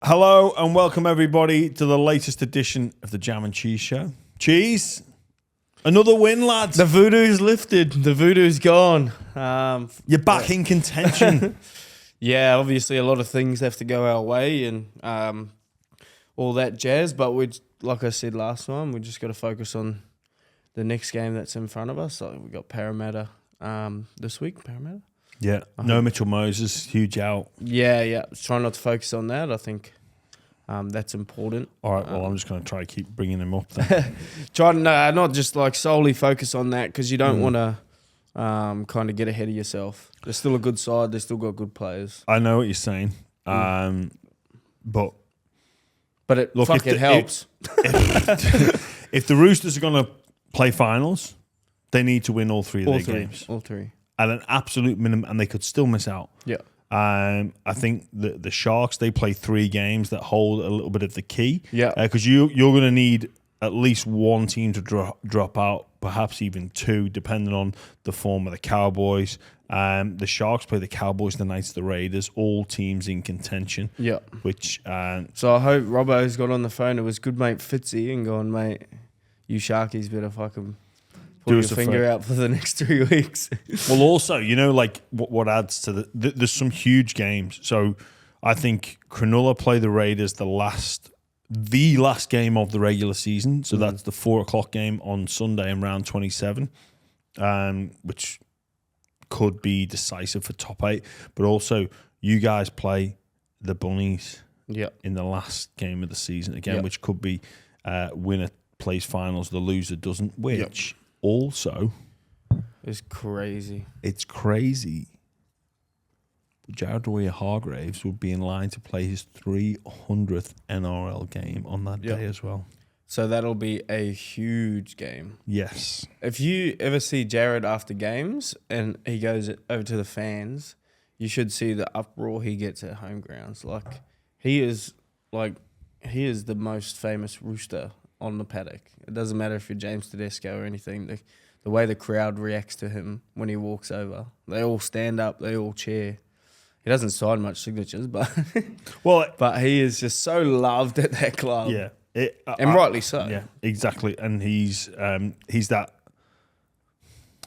Hello and welcome everybody to the latest edition of the Jam and Cheese Show. Cheese, another win, lads. The voodoo's lifted. The voodoo's gone. You're back in contention. Yeah, obviously a lot of things have to go our way and all that jazz. But like I said last time, we just got to focus on the next game that's in front of us. So we got Parramatta this week. Parramatta. Yeah, no Mitchell Moses, huge out. Yeah. Try not to focus on that. I think that's important. All right, well, I'm just going to try to keep bringing him up then. Try to not just like solely focus on that because you don't want to kind of get ahead of yourself. They're still a good side. They've still got good players. I know what you're saying, but it helps. If the Roosters are going to play finals, they need to win all three of their games. All three. At an absolute minimum, and they could still miss out. Yeah. I think the Sharks, they play 3 games that hold a little bit of the key. Yeah. Because you're going to need at least one team to drop out, perhaps even 2, depending on the form of the Cowboys. The Sharks play the Cowboys, the Knights, the Raiders, all teams in contention. Yeah. Which so I hope Robbo's got on the phone. It was good mate Fitzy and gone, mate, you Sharkies better fucking put your finger out for the next 3 weeks. Well, also, like what adds to there's some huge games. So I think Cronulla play the Raiders the last game of the regular season. So that's the 4:00 game on Sunday in round 27, which could be decisive for top 8. But also, you guys play the Bunnies in the last game of the season again, which could be winner plays finals, the loser doesn't, which also it's crazy. It's crazy. Jared Hargraves would be in line to play his 300th NRL game on that day as well. So that'll be a huge game. Yes. If you ever see Jared after games and he goes over to the fans, you should see the uproar he gets at home grounds. He is the most famous rooster on the paddock. It doesn't matter if you're James Tedesco or anything. The way the crowd reacts to him when he walks over, they all stand up, they all cheer. He doesn't sign much signatures, but but he is just so loved at that club. Yeah, and rightly so. Yeah, exactly. And he's that,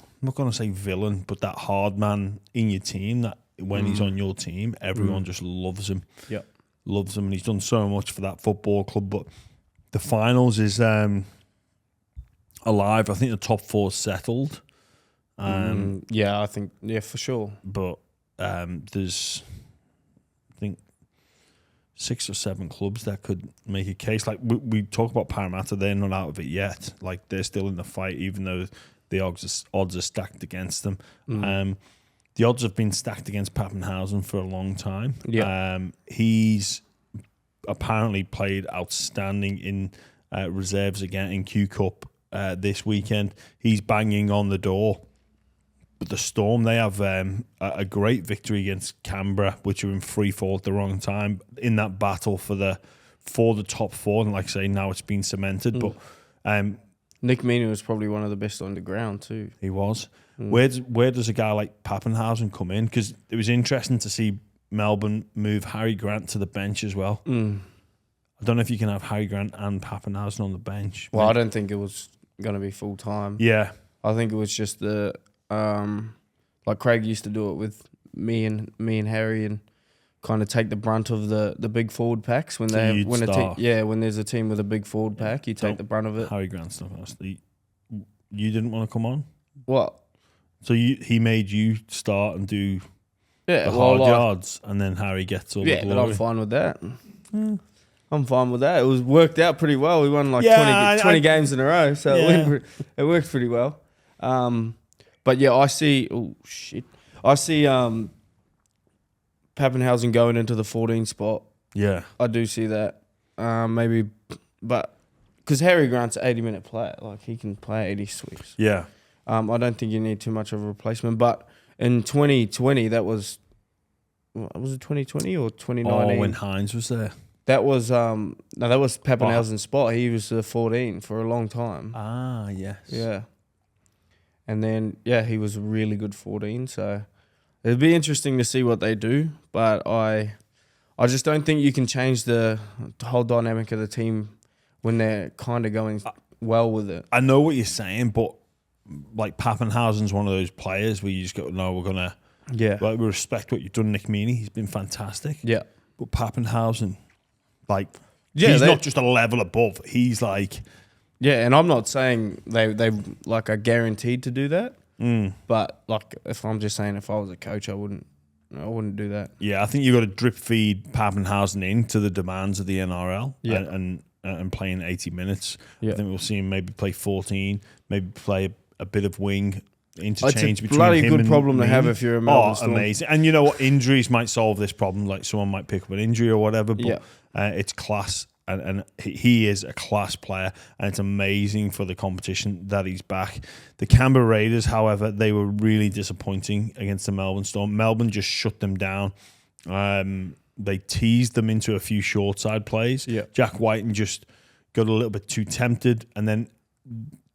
I'm not going to say villain, but that hard man in your team. That when he's on your team, everyone just loves him. Yeah, loves him, and he's done so much for that football club. But the finals is alive. I think the top 4 settled. I think for sure. But there's, I think, 6 or 7 clubs that could make a case. Like we talk about Parramatta, they're not out of it yet. Like they're still in the fight, even though the odds are stacked against them. The odds have been stacked against Papenhuyzen for a long time. Yeah. He's apparently played outstanding in reserves again in Q Cup this weekend. He's banging on the door. But the Storm, they have a great victory against Canberra, which are in free fall at the wrong time in that battle for the top 4. And like I say, now it's been cemented. But Nick Meaney was probably one of the best on the ground too. He was. Where does a guy like Papenhuyzen come in? Because it was interesting to see Melbourne move Harry Grant to the bench as well. I don't know if you can have Harry Grant and Papenhuyzen on the bench. Well, I don't think it was going to be full time. Yeah. I think it was just the like Craig used to do it with me and Harry and kind of take the brunt of the big forward packs when when there's a team with a big forward pack, you take the brunt of it. Harry Grant's not honestly. You didn't want to come on? What? So he made you start and do the hard yards, and then Harry gets all the glory. Yeah, but I'm fine with that. I'm fine with that. It was worked out pretty well. We won 20 games in a row, so it worked pretty well. But yeah, I see Papenhuyzen going into the 14 spot. Yeah. I do see that. Maybe, but because Harry Grant's an 80-minute player, he can play 80 sweeps. Yeah. I don't think you need too much of a replacement. But in 2020, that was it 2020 or 2019? Oh, when Hines was there. That was Papenhuyzen's spot. He was the 14 for a long time. Ah, yes. Yeah. And then he was a really good 14. So it'd be interesting to see what they do. But I I just don't think you can change the whole dynamic of the team when they're kind of going well with it. I know what you're saying, but like Papenhuyzen's one of those players where you just go, no, we're gonna, like, we respect what you've done, Nick Meaney. He's been fantastic. Yeah, but Papenhuyzen, like, he's not just a level above. He's like, and I'm not saying they like are guaranteed to do that. But like, if I'm just saying, if I was a coach, I wouldn't do that. Yeah, I think you've got to drip feed Papenhuyzen into the demands of the NRL and playing 80 minutes. I think we'll see him maybe play 14, maybe play a bit of wing interchange between him and It's a bloody good problem to have if you're a Melbourne Storm. Amazing. And you know what? Injuries might solve this problem. Like, someone might pick up an injury or whatever, but it's class. And he is a class player, and it's amazing for the competition that he's back. The Canberra Raiders, however, they were really disappointing against the Melbourne Storm. Melbourne just shut them down. They teased them into a few short side plays. Jack Whiten just got a little bit too tempted, and then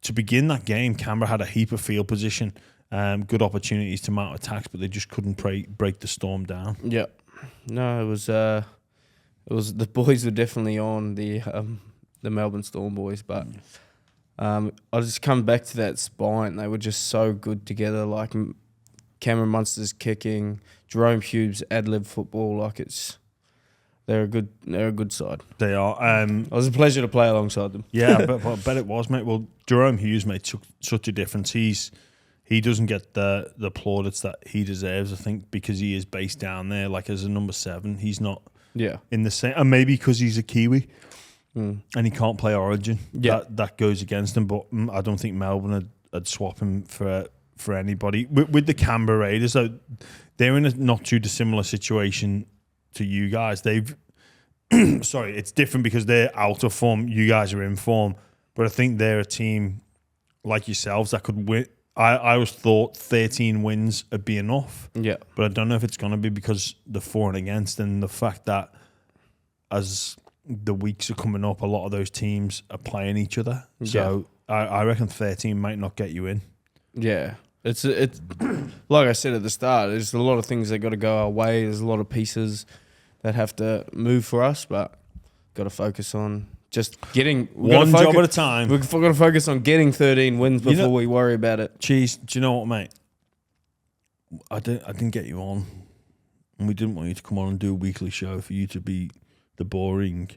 to begin that game, Canberra had a heap of field position, good opportunities to mount attacks, but they just couldn't break the Storm down. No, it was the boys were definitely on the Melbourne Storm boys, but I'll just come back to that spine. They were just so good together. Like, Cameron Munster's kicking, Jerome Hughes ad-lib football. Like, they're a good side. They are. It was a pleasure to play alongside them. Yeah, but I bet it was, mate. Well, Jerome Hughes made such a difference. He doesn't get the plaudits that he deserves, I think, because he is based down there. Like, as a number 7, he's not. In the same, and maybe because he's a Kiwi and he can't play Origin, that goes against him. But I don't think Melbourne would swap him for anybody. With the Canberra Raiders, though, they're in a not too dissimilar situation to you guys. They've sorry, it's different because they're out of form. You guys are in form, but I think they're a team like yourselves that could win. I always thought 13 wins would be enough. But I don't know if it's going to be because the for and against and the fact that as the weeks are coming up, a lot of those teams are playing each other. So I reckon 13 might not get you in. Yeah. It's like I said at the start, there's a lot of things that got to go our way. There's a lot of pieces that have to move for us, but got to focus on just getting one job at a time. We've got to focus on getting 13 wins before we worry about it. Cheese, do you know what, mate? I didn't get you on, and we didn't want you to come on and do a weekly show for you to be the boring.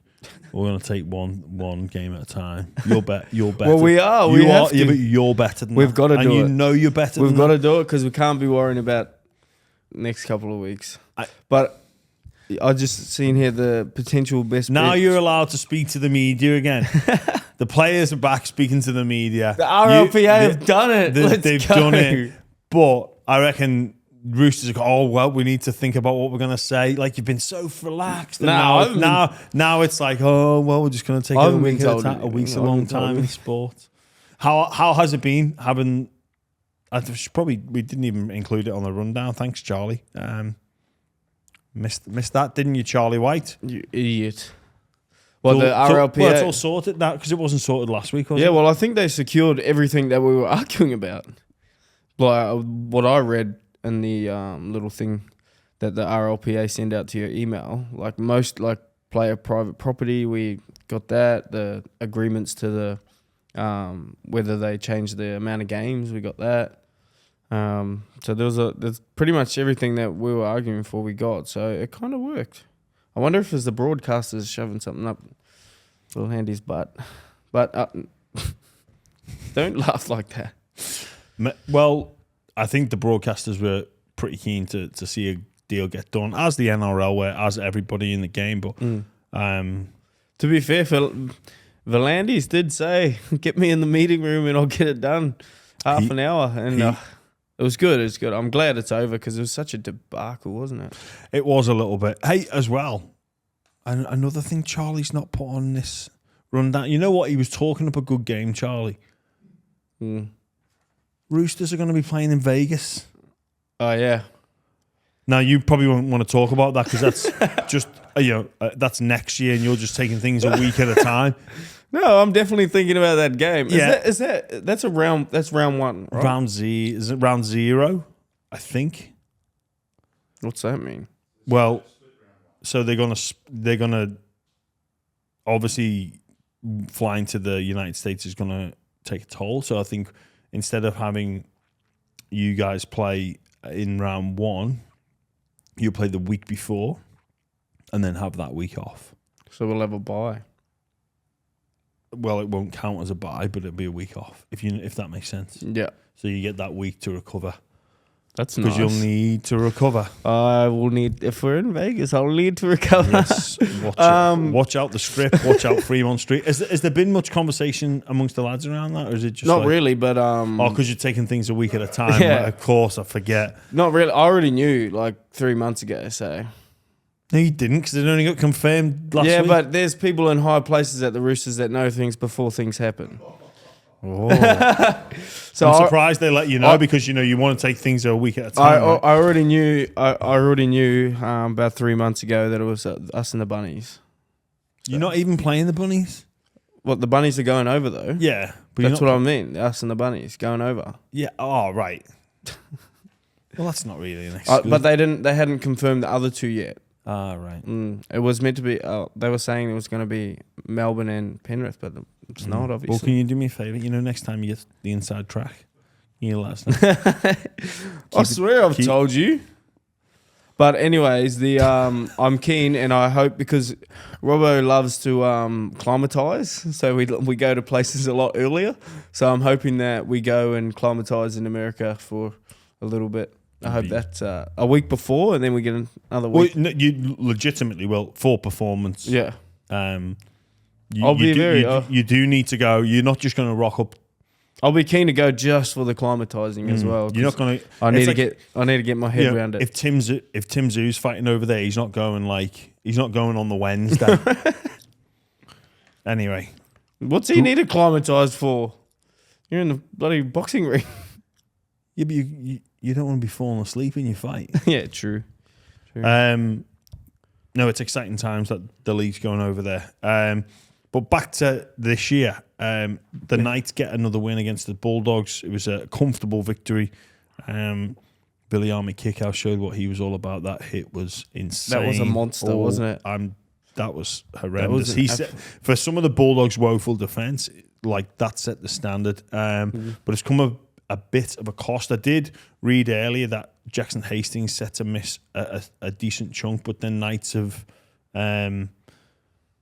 We're going to take one game at a time. You're better. Well, we are. We have to. Yeah, but you're better than We've got to do it. And you know you're better than that. We've got to do it because we can't be worrying about next couple of weeks. But I just seen here the potential best. Now you're allowed to speak to the media again. The players are back speaking to the media. The RLPA have done it. They've done it. But I reckon Roosters are going, oh, well, we need to think about what we're going to say. Like, you've been so relaxed. Now it's like, oh, well, we're just going to take it a week at a time. A week's a long time in sport. How has it been having... we didn't even include it on the rundown. Thanks, Charlie. Missed that, didn't you, Charlie White? You idiot. Well, the RLPA... Well, it's all sorted now because it wasn't sorted last week, was it? Yeah, well, I think they secured everything that we were arguing about. Like, what I read in the little thing that the RLPA send out to your email, like most, like, player private property, we got that. The agreements to the... whether they change the amount of games, we got that. So there's pretty much everything that we were arguing for we got, so it kind of worked. I wonder if it's the broadcasters shoving something up Little Handy's butt. But don't laugh like that. Well, I think the broadcasters were pretty keen to see a deal get done, as the NRL were, as everybody in the game. But to be fair, Volandis did say, get me in the meeting room and I'll get it done. Half an hour. And it was good. It was good. I'm glad it's over because it was such a debacle, wasn't it? It was a little bit. Hey, as well, another thing Charlie's not put on this rundown. You know what? He was talking up a good game, Charlie. Roosters are going to be playing in Vegas. Oh, yeah. Now, you probably won't want to talk about that because that's just, that's next year and you're just taking things a week at a time. No, I'm definitely thinking about that game. That's round one, right? Is it round 0? I think. What's that mean? Well, So they're gonna obviously flying to the United States is gonna take a toll. So I think instead of having you guys play in round 1, you play the week before, and then have that week off. So we'll have a bye. Well, it won't count as a bye, but it'll be a week off if that makes sense. Yeah, So you get that week to recover that's nice. because you'll need to recover. I will need, if we're in Vegas, I'll need to recover. Yes, watch out the script. Watch out Fremont Street. Has there been much conversation amongst the lads around that, or is it just Not really, but because you're taking things a week at a time? Yeah. Like, of course, I forget. not really. I already knew like 3 months ago. So No, you didn't, because it only got confirmed last week. but there's people in high places at the Roosters that know things before things happen. Oh. So I'm surprised they let you know because you want to take things a week at a time. Right? I already knew. I already knew about 3 months ago that it was us and the bunnies. You're not even playing the bunnies. What, the bunnies are going over though? Yeah, but That's what I mean. Us and the bunnies going over. Yeah. Oh, right. Well, that's not really an excuse. But they hadn't confirmed the other 2 yet. Ah, right. It was meant to be. They were saying it was going to be Melbourne and Penrith, but it's not, obviously. Well, can you do me a favour? Next time you get the inside track, you let us know. I swear I've told you. But anyways, I'm keen, and I hope, because Robbo loves to climatise, so we go to places a lot earlier. So I'm hoping that we go and climatise in America for a little bit. I hope that's a week before, and then we get another week. Well, you legitimately will for performance. Yeah. You do need to go. You're not just going to rock up. I'll be keen to go just for the climatising as well. You're not going to. I need to get my head around it. If Tim Zoo's fighting over there, he's not going on the Wednesday. Anyway, what's he need to climatise for? You're in the bloody boxing ring. Yeah, but you don't want to be falling asleep in your fight. Yeah, true. No, it's exciting times that the league's going over there. But back to this year, the Knights get another win against the Bulldogs. It was a comfortable victory. Billy Army Kickout showed what he was all about. That hit was insane. That was a monster, wasn't it? That was horrendous. He said, for some of the Bulldogs' woeful defence, like that set the standard. But it's come a bit of a cost. I did read earlier that Jackson Hastings set to miss a decent chunk, but then Knights have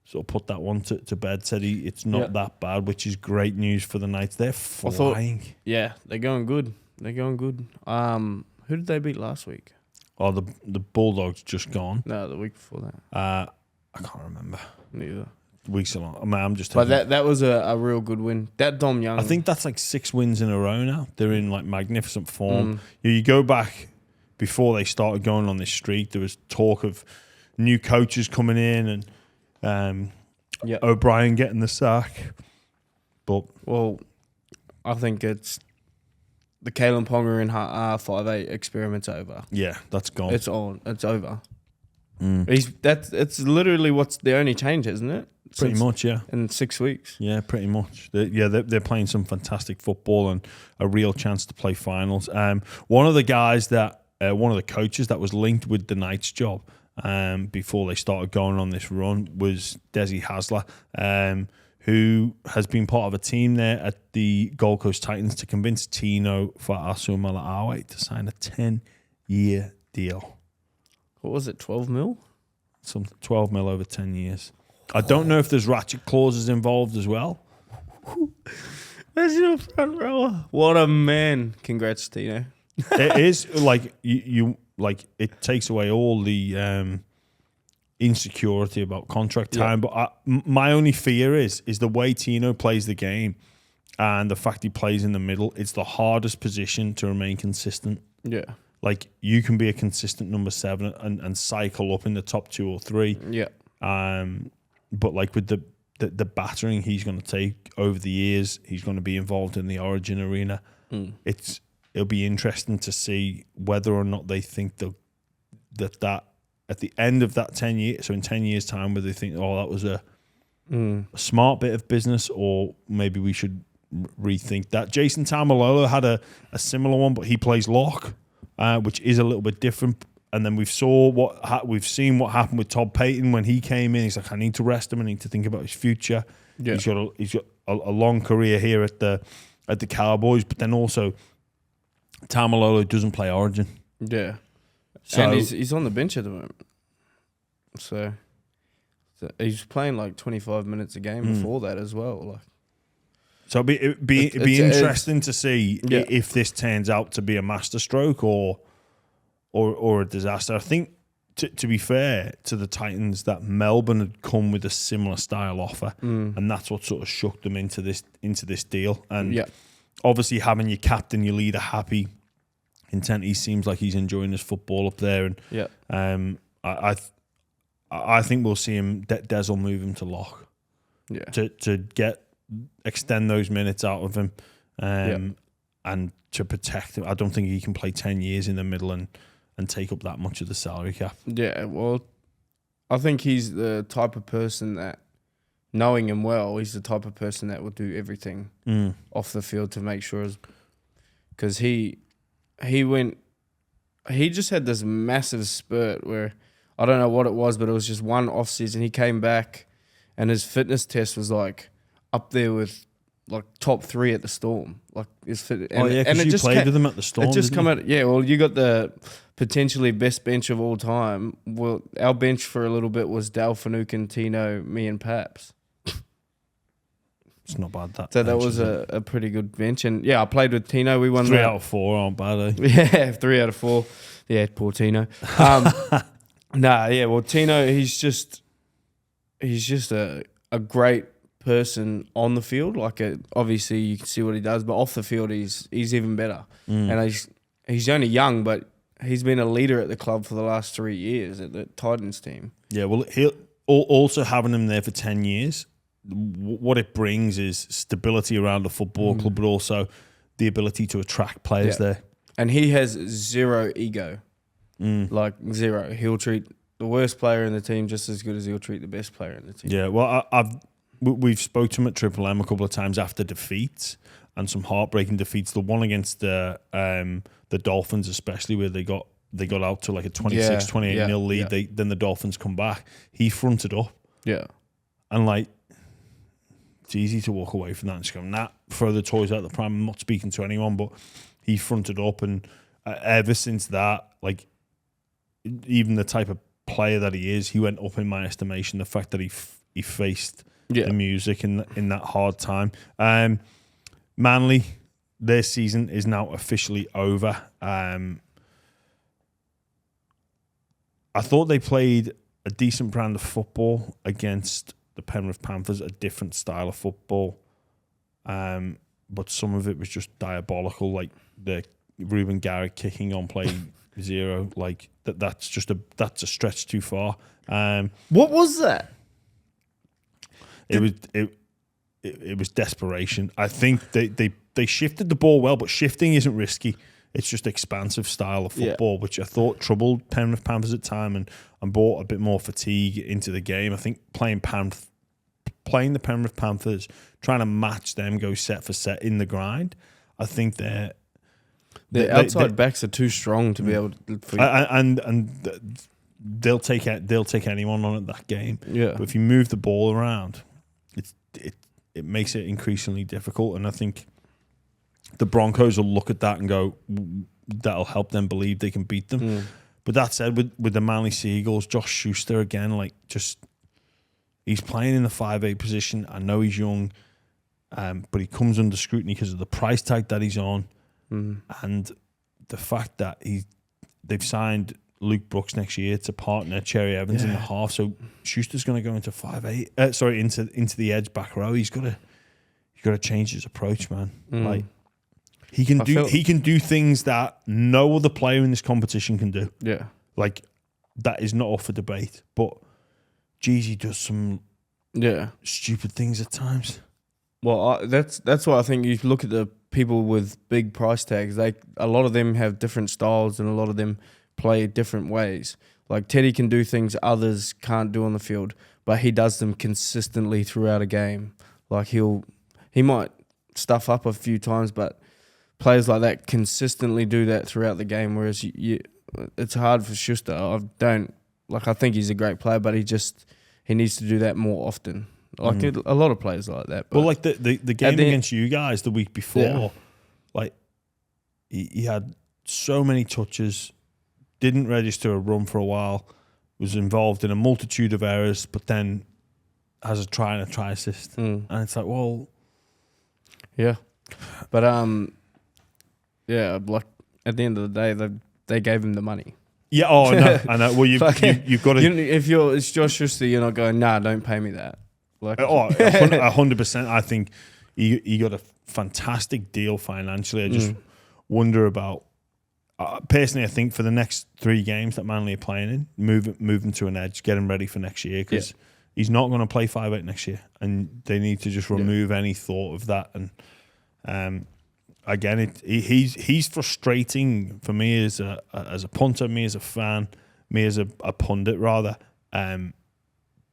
sort of put that one to bed. Said it's not that bad, which is great news for the Knights. They're flying. They're going good. Who did they beat last week? Oh, the Bulldogs just gone. No, the week before that. I can't remember. Neither. Weeks along. I mean, I'm just. But that was a real good win. That Dom Young. I think that's like 6 wins in a row now. They're in like magnificent form. You go back before they started going on this streak. There was talk of new coaches coming in and O'Brien getting the sack. But I think it's the Kalen Ponga and 5'8" experiment's over. Yeah, that's gone. It's on. It's over. It's literally what's the only change, isn't it? Pretty much, yeah. In 6 weeks. Yeah, pretty much. They're playing some fantastic football and a real chance to play finals. One of the coaches that was linked with the Knights job before they started going on this run was Desi Hasler, who has been part of a team there at the Gold Coast Titans to convince Tino Fa'asuamaleaui to sign a 10-year deal. What was it, 12 mil? Some 12 mil over 10 years. I don't know if there's ratchet clauses involved as well. There's your front rower. What a man. Congrats, Tino. It is like you like it takes away all the insecurity about contract time. But my only fear is the way Tino plays the game and the fact he plays in the middle. It's the hardest position to remain consistent. Yeah. Like you can be a consistent number 7 and cycle up in the top 2 or 3. Yeah. But like with the battering he's going to take over the years, he's going to be involved in the Origin arena. It'll be interesting to see whether or not they think that at the end of that 10 years, so in 10 years' time, whether they think, that was a smart bit of business, or maybe we should rethink that. Jason Taumalolo had a similar one, but he plays lock, which is a little bit different. and then we've seen what happened with Todd Payton when he came in. He's like, I need to rest him. I need to think about his future. Yeah. He's got a long career here at the Cowboys, but then also Tamalolo doesn't play Origin. Yeah, so, and he's on the bench at the moment. So he's playing like 25 minutes a game before that as well. Like, so it'd be interesting to see if this turns out to be a masterstroke or a disaster. I think, to be fair to the Titans, that Melbourne had come with a similar style offer, and that's what sort of shook them into this deal. And obviously, having your captain, your leader, happy, content, he seems like he's enjoying his football up there. And I think we'll see him. Des will move him to lock, to extend those minutes out of him, and to protect him. I don't think he can play 10 years in the middle and take up that much of the salary cap. Yeah, well, I think he's the type of person that, knowing him well, he's the type of person that will do everything off the field to make sure, because he just had this massive spurt where, I don't know what it was, but it was just one off season. He came back and his fitness test was like up there with like top 3 at the Storm. Like his fit. Because you played with him at the Storm. It just come out. Yeah, well, you got the potentially best bench of all time. Well, our bench for a little bit was Dale Finucane, Tino, me, and Paps. It's not bad. That was a pretty good bench, and I played with Tino. We won 3 out of 4 aren't bad. Eh? Yeah, 3 out of 4. Yeah, poor Tino. Well, Tino, he's just a great person on the field. Like, obviously you can see what he does, but off the field he's even better. And he's only young, but he's been a leader at the club for the last 3 years at the Titans team. Yeah, well, he'll also having him there for 10 years. What it brings is stability around the football club, but also the ability to attract players there. And he has zero ego. Like, zero. He'll treat the worst player in the team just as good as he'll treat the best player in the team. Yeah, well, we've spoke to him at Triple M a couple of times after defeats and some heartbreaking defeats. The one against the Dolphins, especially, where they got out to like a 26-28-0 lead. Yeah. Then the Dolphins come back. He fronted up. Yeah. And like, it's easy to walk away from that and just go, nah, throw the toys out the pram. I'm not speaking to anyone, but he fronted up, and ever since that, like, even the type of player that he is, he went up in my estimation. The fact that he faced the music in that hard time. Manly, their season is now officially over. I thought they played a decent brand of football against the Penrith Panthers, a different style of football, but some of it was just diabolical, like the Ruben Garrett kicking on play 0. Like that's a stretch too far. What was that? It was desperation. I think they shifted the ball well, but shifting isn't risky. It's just expansive style of football, which I thought troubled Penrith Panthers at time and brought a bit more fatigue into the game. I think playing the Penrith Panthers, trying to match them, go set for set in the grind, I think the outside backs are too strong to be able to. And they'll take anyone on at that game. Yeah. But if you move the ball around, it makes it increasingly difficult. And I think the Broncos will look at that and go, that'll help them believe they can beat them. But that said, with the Manly Seagulls, Josh Schuster again, like, just he's playing in the 5'8" position. I know he's young, but he comes under scrutiny because of the price tag that he's on. And the fact that they've signed Luke Brooks next year to partner Cherry Evans in the half, so Schuster's going to go into 5'8", into the edge back row. He's got to change his approach, man. Like, he can do things that no other player in this competition can do. Yeah, like, that is not up for debate. But geez, he does some stupid things at times. Well, that's why I think you look at the people with big price tags. A lot of them have different styles, and a lot of them play different ways. Like, Teddy can do things others can't do on the field, but he does them consistently throughout a game. Like, he might stuff up a few times, but players like that consistently do that throughout the game. Whereas it's hard for Schuster. I think he's a great player, but he needs to do that more often. Like a lot of players like that. But well, like the game against you guys the week before, like he had so many touches, didn't register a run for a while, was involved in a multitude of errors, but then has a try and a try assist, and it's like, well, yeah, but like at the end of the day, they gave him the money. Yeah, oh no, I know. Well, you've got to. If it's Josh Schuster, you're not going. Nah, don't pay me that. Like, 100%. I think he got a fantastic deal financially. I just wonder about. Personally, I think for the next 3 games that Manly are playing in, move him to an edge, get him ready for next year, because he's not going to play 5'8" next year, and they need to just remove any thought of that. And again, he's frustrating for me as a punter, me as a fan, me as a pundit rather,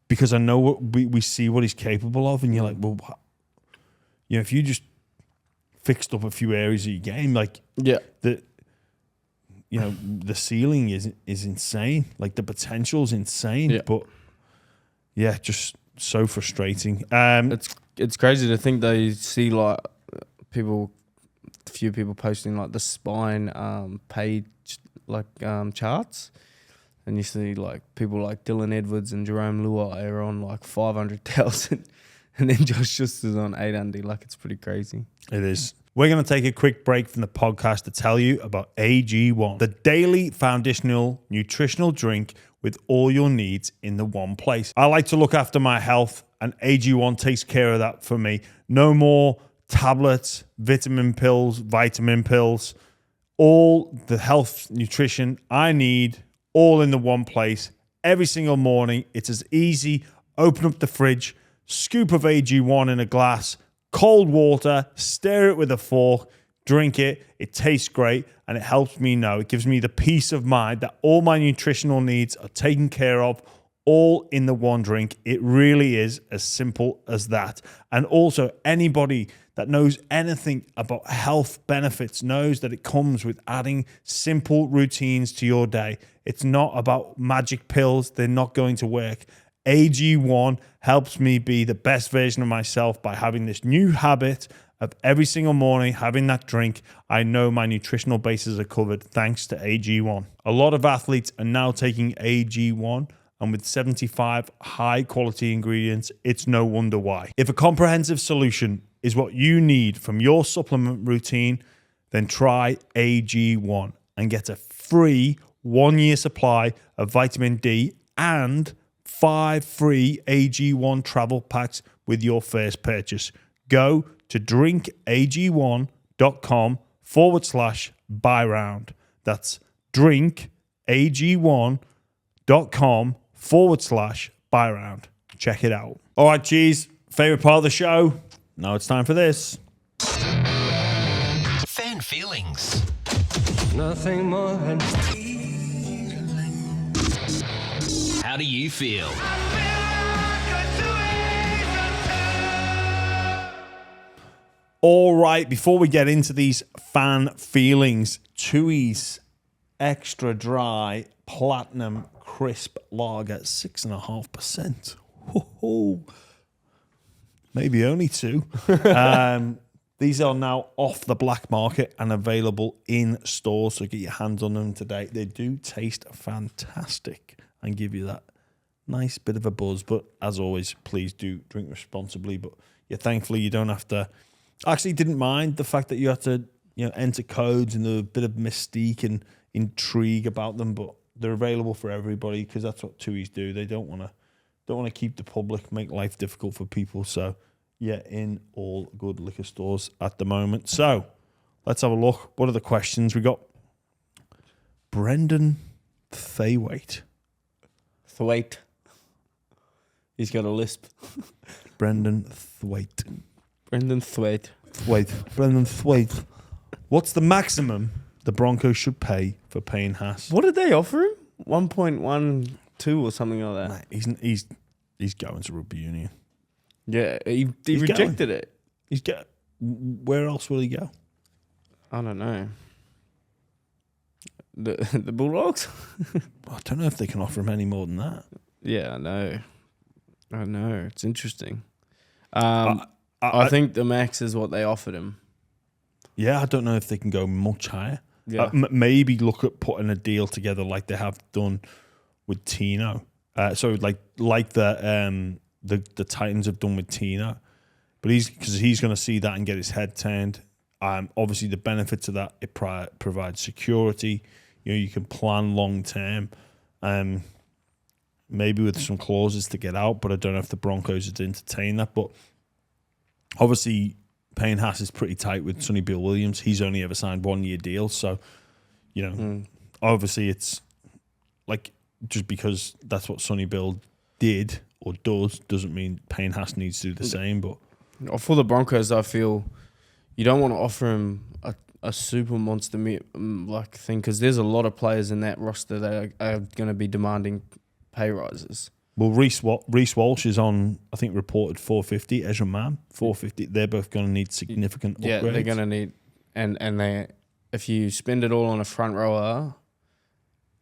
because I know we see what he's capable of, and you're like, well, if you just fixed up a few areas of your game, like the ceiling is insane, like the potential's insane, but just so frustrating. It's crazy to think they see like few people posting like the spine page charts, and you see like people like Dylan Edwards and Jerome Luai are on like 500,000, and then Josh Schuster's on 800. Like, it's pretty crazy. It is. We're going to take a quick break from the podcast to tell you about AG1, the daily foundational nutritional drink with all your needs in the one place. I like to look after my health, and AG1 takes care of that for me. No more tablets, vitamin pills, all the health nutrition I need, all in the one place every single morning. It's as easy. Open up the fridge, scoop of AG1 in a glass, cold water, stir it with a fork, drink it. It tastes great, and it helps me know. It gives me the peace of mind that all my nutritional needs are taken care of, all in the one drink. It really is as simple as that. And also, anybody that knows anything about health benefits knows that it comes with adding simple routines to your day. It's not about magic pills. They're not going to work. AG1 helps me be the best version of myself by having this new habit of every single morning having that drink. I know my nutritional bases are covered thanks to AG1. A lot of athletes are now taking AG1, and with 75 high quality ingredients, it's no wonder why. If a comprehensive solution is what you need from your supplement routine, then try AG1 and get a free 1-year supply of vitamin D and 5 free AG1 travel packs with your first purchase. Go to drinkag1.com/buy round. That's drinkag1.com/buy round. Check it out. All right, geez, favorite part of the show. Now it's time for this. Fan feelings. Nothing more than. How do you feel? All right, before we get into these fan feelings, Tooheys Extra Dry Platinum Crisp Lager, 6.5%. Ho-ho. Maybe only 2. These are now off the black market and available in stores, so get your hands on them today. They do taste fantastic and give you that nice bit of a buzz. But as always, please do drink responsibly. But thankfully you don't have to. I actually didn't mind the fact that you had to enter codes and a bit of mystique and intrigue about them. But they're available for everybody because that's what Tooheys do. They don't want to keep the public, make life difficult for people. So in all good liquor stores at the moment. So let's have a look. What are the questions we got? Brendan Thwaite. Thwaite. He's got a lisp. Brendan Thwaite. Brendan Thwaite. Brendan Thwaite. What's the maximum the Broncos should pay for Payne Haas? What did they offer him? 1.12 or something like that. Mate, he's going to rugby union. Yeah, he rejected it. Where else will he go? I don't know. The Bulldogs? I don't know if they can offer him any more than that. Yeah, I know. It's interesting. I think the max is what they offered him. Yeah, I don't know if they can go much higher. Yeah. Maybe look at putting a deal together like they have done with Tino. So like the Titans have done with Tino, but he's going to see that and get his head turned. Obviously, the benefits of that, it provides security. You can plan long term. Maybe with some clauses to get out, but I don't know if the Broncos would entertain that. But obviously, Payne Haas is pretty tight with Sonny Bill Williams. He's only ever signed 1 year deals, so obviously it's like just because that's what Sonny Bill did or does doesn't mean Payne Haas needs to do the same. But for the Broncos, I feel you don't want to offer him a super monster like thing because there's a lot of players in that roster that are going to be demanding pay rises. Well, Reece Walsh is on, I think, reported 450. Ezra Mam, 450. They're both going to need significant upgrades. Yeah, they're going to need, and they, if you spend it all on a front rower,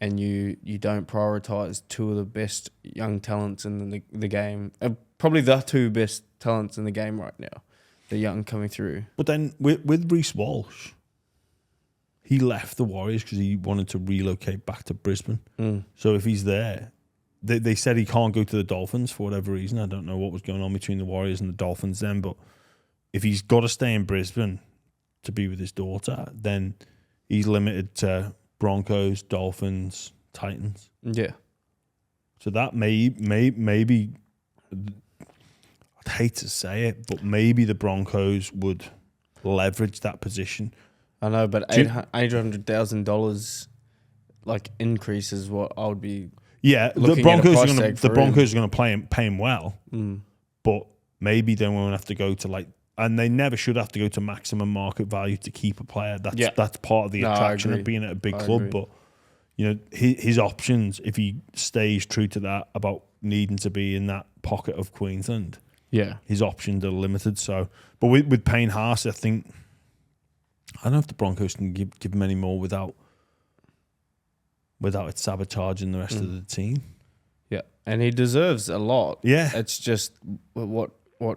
and you don't prioritize two of the best young talents in the game, probably the two best talents in the game right now, the young coming through. But then with Reece Walsh, he left the Warriors because he wanted to relocate back to Brisbane. So if he's there. They said he can't go to the Dolphins for whatever reason. I don't know what was going on between the Warriors and the Dolphins then, but if he's got to stay in Brisbane to be with his daughter, then he's limited to Broncos, Dolphins, Titans. Yeah. So that maybe I'd hate to say it, but maybe the Broncos would leverage that position. I know, but $800,000 like increase is what I would be. Yeah, the Broncos are going to pay him well, but maybe they won't have to go to and they never should have to go to maximum market value to keep a player. That's part of the attraction of being at a big club. But his options, if he stays true to that about needing to be in that pocket of Queensland, his options are limited. So, but with Payne Haas, I think I don't know if the Broncos can give him any more without it sabotaging the rest of the team. Yeah, and he deserves a lot. Yeah. It's just what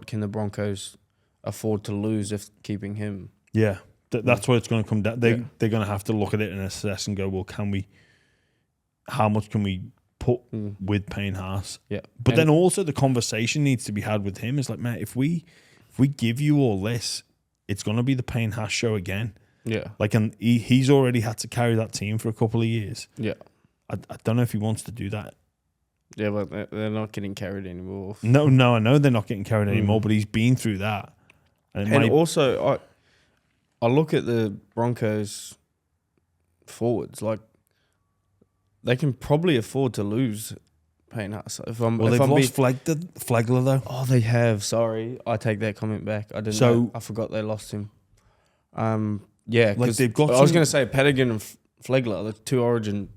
can the Broncos afford to lose if keeping him? Yeah, that's what it's going to come down. They're going to have to look at it and assess and go, well, how much can we put with Payne Haas? Yeah. But then also the conversation needs to be had with him is like, man, if we give you all this, it's going to be the Payne Haas show again. Yeah. And he's already had to carry that team for a couple of years. Yeah. I don't know if he wants to do that. Yeah, but they're not getting carried anymore. No, I know they're not getting carried anymore, but he's been through that. Also, I look at the Broncos forwards, they can probably afford to lose Payne Haas. They've lost Flegler though. Oh, they have. Sorry, I take that comment back. I didn't. Know. I forgot they lost him. Yeah, because they've got. I was going to say Pedigan and Flegler, the two Origin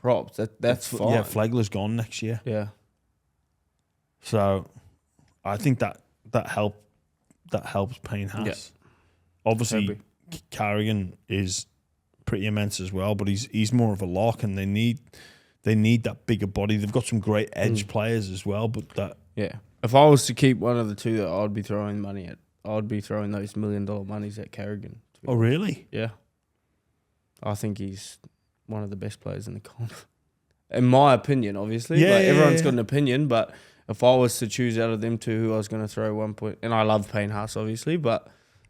props. That's fine. Yeah, Flegler's gone next year. Yeah. So, I think that helps Payne Haas. Yeah. Obviously, Carrigan is pretty immense as well, but he's more of a lock, and they need that bigger body. They've got some great edge players as well, but that. Yeah. If I was to keep one of the two that I'd be throwing money at, I'd be throwing those $1 million monies at Carrigan. Oh, really? Yeah. I think he's one of the best players in the comp. In my opinion, obviously. Everyone's got an opinion, but if I was to choose out of them two who I was going to throw 1 point, and I love Payne Haas, obviously, but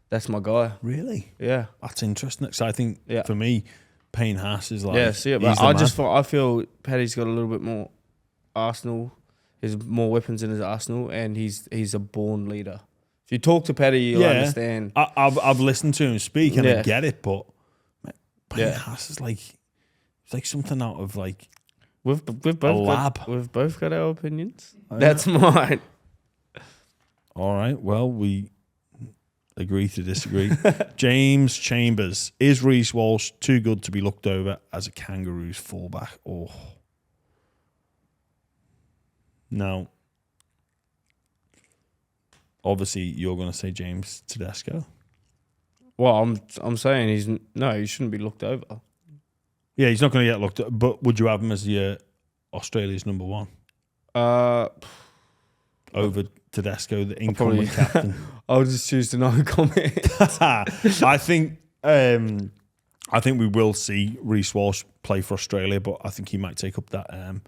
that's my guy. Really? Yeah. That's interesting. So I think for me, Payne Haas is like. Yeah, see it, but I feel Paddy's got a little bit more Arsenal. There's more weapons in his arsenal, and he's a born leader. If you talk to Paddy, you'll understand. I've listened to him speak, and I get it, but Payne Haas is it's like something out of we've both a lab. We've both got our opinions. That's mine. All right. Well, we agree to disagree. James Chambers, is Reece Walsh too good to be looked over as a Kangaroos fullback? Oh. Now, obviously, you're going to say James Tedesco. Well, I'm saying he shouldn't be looked over. Yeah, he's not going to get looked at. But would you have him as your Australia's number one over Tedesco, the incumbent captain? I'll just choose to not comment. I think we will see Reece Walsh play for Australia, but I think he might take up that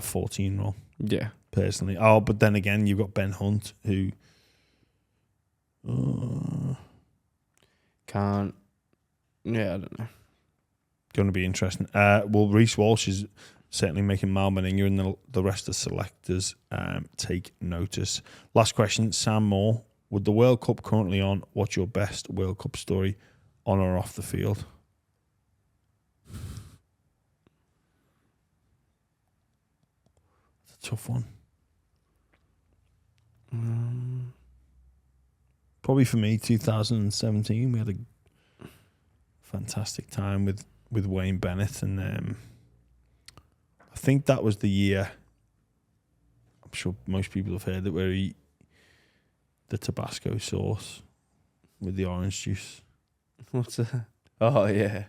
14 role. Yeah, personally. Oh, but then again, you've got Ben Hunt who can't. Yeah, I don't know. Going to be interesting. Well, Reece Walsh is certainly making Mal Meninga and the rest of the selectors take notice. Last question, Sam Moore. With the World Cup currently on, what's your best World Cup story on or off the field? It's a tough one. Probably for me, 2017. We had a fantastic time with Wayne Bennett, and I think that was the year. I'm sure most people have heard it, where he the Tabasco sauce with the orange juice. What's that? Oh yeah,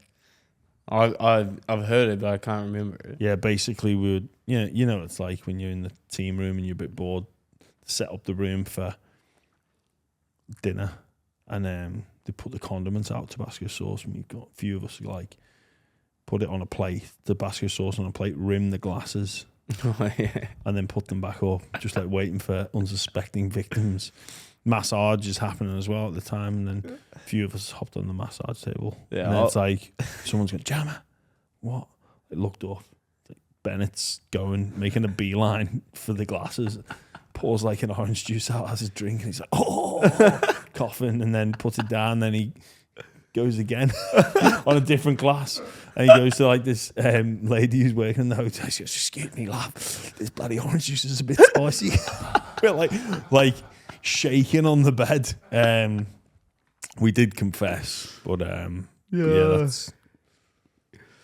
I've heard it, but I can't remember it. Yeah, basically we would. Yeah, you know, it's like when you're in the team room and you're a bit bored. Set up the room for dinner, and they put the condiments out, Tabasco sauce, and we've got a few of us like put it on a plate, Tabasco sauce on a plate, rim the glasses, and then put them back up, just like waiting for unsuspecting victims. Massage is happening as well at the time, and then a few of us hopped on the massage table. Yeah, and then it's like someone's going, Jammer, what? It looked up. Like Bennett's making a beeline for the glasses. Pours like an orange juice out, has his drink, and he's like, coughing, and then puts it down. Then he goes again on a different glass, and he goes to like this lady who's working in the hotel. She goes, "Excuse me, love, this bloody orange juice is a bit spicy." We're like shaking on the bed. We did confess, but yeah, that's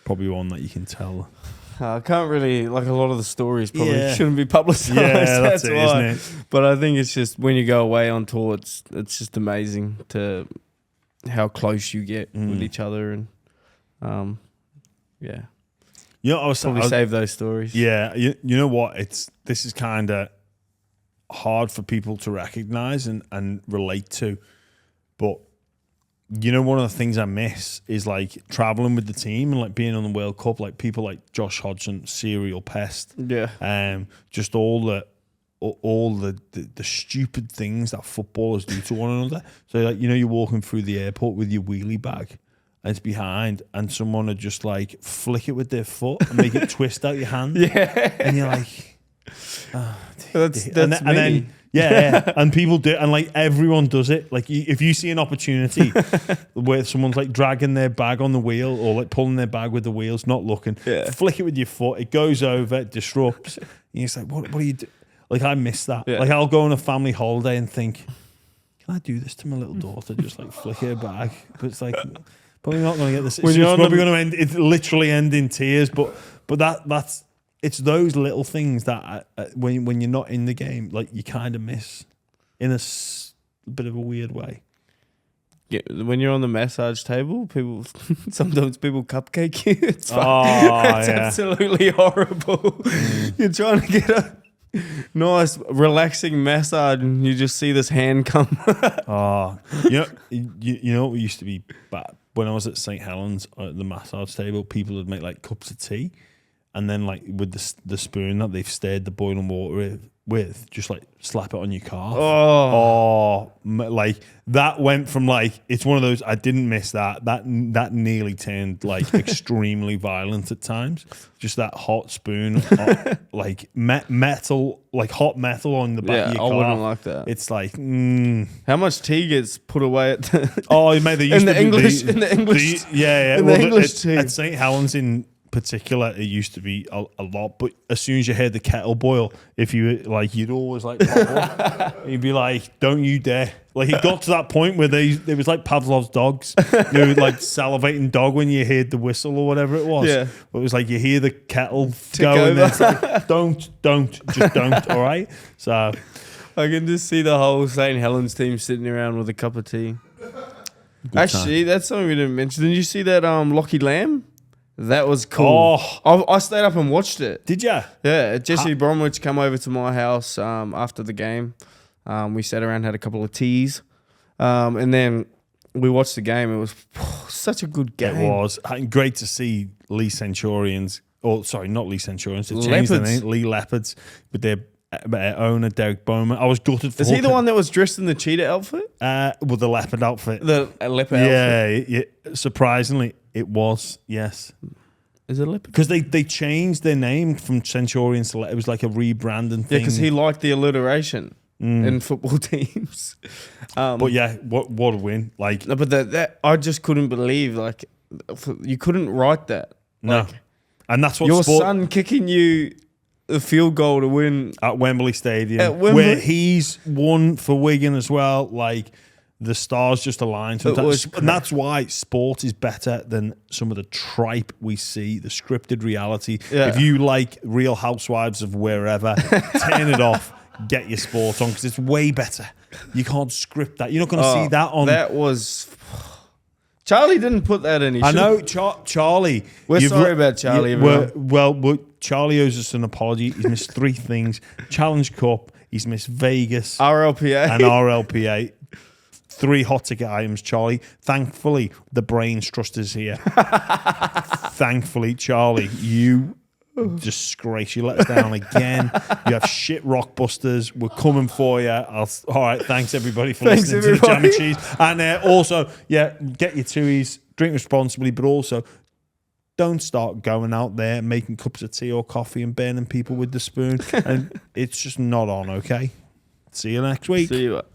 probably one that you can tell. I can't really, like, a lot of the stories probably shouldn't be publicised. Yeah, that's it, why. isn't it? But I think it's just when you go away on tour, it's just amazing to how close you get with each other, and yeah, You know, I was save those stories. Yeah, you know what? This is kind of hard for people to recognize and relate to, but you know, one of the things I miss is like traveling with the team and like being on the World Cup, like people like Josh Hodgson, serial pest. Yeah. Just all the stupid things that footballers do to one another. So like, you know, you're walking through the airport with your wheelie bag and it's behind, and someone would just like flick it with their foot and make it twist out your hand. Yeah. And you're like, oh, that's and then yeah, and people do, and like everyone does it. Like if you see an opportunity where someone's like dragging their bag on the wheel or like pulling their bag with the wheels, not looking, flick it with your foot. It goes over, it disrupts. And you're just like, what do you do? Like I miss that. Yeah. Like I'll go on a family holiday and think, can I do this to my little daughter? Just like flick her bag, but it's like probably not going to get this. It's probably going to end. It literally end in tears. But that's. It's those little things that when you're not in the game, like you kind of miss in a bit of a weird way. Yeah, when you're on the massage table, sometimes people cupcake you. It's absolutely horrible. You're trying to get a nice, relaxing massage, and you just see this hand come. You know what used to be bad? When I was at St. Helens at the massage table, people would make like cups of tea. And then, like, with the spoon that they've stirred the boiling water with, just, like, slap it on your calf. Like, that went from, like, it's one of those, I didn't miss that. That nearly turned, like, extremely violent at times. Just that hot spoon, like, metal, like, hot metal on the back of your calf. I wouldn't like that. It's like, How much tea gets put away at the... mate, they used in the English tea. At St. Helens in... particular, it used to be a lot, but as soon as you heard the kettle boil, if you like, you'd always like pop up. You'd be like, "Don't you dare!" Like it got to that point where there was like Pavlov's dogs, you know, like salivating dog when you heard the whistle or whatever it was. Yeah, but it was like you hear the kettle go, and then it's like, don't, all right. So I can just see the whole St. Helens team sitting around with a cup of tea. Actually, that's something we didn't mention. Did you see that Lockie Lamb? That was cool. Oh. I stayed up and watched it. Did ya? Yeah, Jesse Bromwich come over to my house after the game. We sat around, had a couple of teas, and then we watched the game. It was such a good game. It was great to see Lee Centurions. Oh, sorry, not Lee Centurions. They changed their name, Lee Leopards, with their owner Derek Bowman. I was gutted for. Is he the one that was dressed in the cheetah outfit? With the leopard outfit. The leopard outfit. Yeah. Surprisingly, it was. Yes. Is it leopard? Because they changed their name from Centurions to it was like a rebranding thing. Yeah, because he liked the alliteration in football teams. But yeah, what a win! Like, No, but that I just couldn't believe you couldn't write that. no, Like, and that's what your sport son kicking you a field goal to win. at Wembley Stadium, At Wembley? where he's won for Wigan as well. Like, the stars just aligned. was And that's why sport is better than some of the tripe we see, the scripted reality. Yeah. If you like Real Housewives of wherever, turn it off. Get your sport on because it's way better. You can't script that. You're not going to see that on. That was. Charlie didn't put that in. He I should've. know, Charlie. We're you've sorry lo- about Charlie, you- everyone. well, Charlie owes us an apology. He's missed 3 things: Challenge Cup. He's missed Vegas RLPA. and RLPA. 3 hot ticket items, Charlie. Thankfully, the brains trust is here. Thankfully, Charlie, you disgrace. You let us down again. You have shit rockbusters. We're coming for you. All right. Thanks, everybody, for Thanks, listening to the Jam and everybody. Cheese. And also, yeah, get your Tooheys, drink responsibly, but also don't start going out there making cups of tea or coffee and burning people with the spoon. And it's just not on, okay? See you next week. See you.